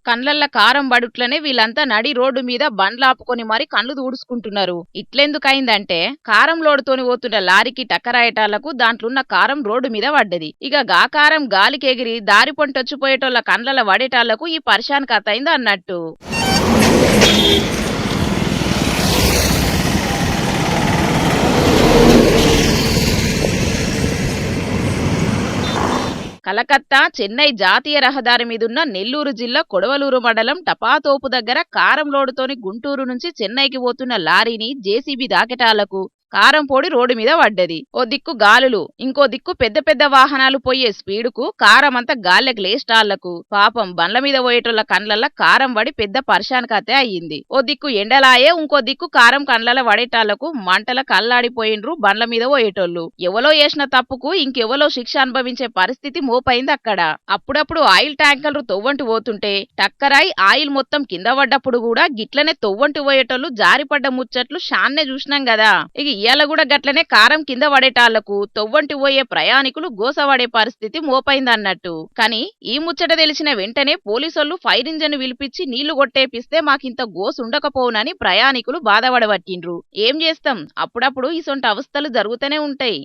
కండ్లల్ల కారం బడుట్లనే వీళ్ళంతా నడి రోడ్డు మీద బండ్లాపుకొని మరి కళ్ళు దూడుచుకుంటున్నారు. ఇట్లెందుకైందంటే కారం లోడుతోని పోతున్న లారీకి టక్కరాయటాలకు దాంట్లున్న కారం రోడ్డు మీద పడ్డది. ఇక గా కారం గాలికెగిరి దారి పొంటొచ్చిపోయేటోళ్ళ కండ్లల వడేటాళ్లకు ఈ పరిశాన్ కథ అయింది అన్నట్టు. కలకత్తా చెన్నై జాతీయ రహదారి మీదున్న నెల్లూరు జిల్లా కొడవలూరు మండలం టపాతోపు దగ్గర కారం లోడుతోని గుంటూరు నుంచి చెన్నైకి పోతున్న లారీని జేసీబీ దాకెటాలకు కారం పొడి రోడ్డు మీద పడ్డది. ఓ దిక్కు గాలులు, ఇంకో దిక్కు పెద్ద పెద్ద వాహనాలు పోయే స్పీడుకు కారం అంతా గాల్లెకి లేస్టాళ్లకు పాపం బండ్ల మీద పోయేటోళ్ల కండ్లల్ల కారం పడి పెద్ద పరిశాన్ కథే అయ్యింది. ఓ దిక్కు ఎండలాయే, ఇంకో దిక్కు కారం కండ్లల పడేటాళ్లకు మంటల కల్లాడిపోయిండ్రు బండ్ల మీద పోయేటోళ్లు. ఎవలో చేసిన తప్పుకు ఇంకెవలో శిక్ష అనుభవించే పరిస్థితి మోపైంది అక్కడ. అప్పుడప్పుడు ఆయిల్ ట్యాంకర్లు తొవ్వంటి పోతుంటే టక్కరాయి ఆయిల్ మొత్తం కింద పడ్డప్పుడు కూడా గిట్లనే తొవ్వంటి పోయేటోళ్లు జారిపడ్డ ముచ్చట్లు షాన్నే చూసినాం కదా. ఇక ఇయాల కూడా గట్లనే కారం కింద పడేటాళ్లకు తొవ్వంటి పోయే ప్రయాణికులు గోసపడే పరిస్థితి మోపైందన్నట్టు. కానీ ఈ ముచ్చట తెలిసిన వెంటనే పోలీసోళ్లు ఫైర్ ఇంజన్ పిలిపించి నీళ్లు కొట్టేపిస్తే మాకింత గోసు ఉండకపోవునని ప్రయాణికులు బాధపడబట్టిండ్రు. ఏం చేస్తాం, అప్పుడప్పుడు ఇసొంటి అవస్థలు జరుగుతూనే ఉంటాయి.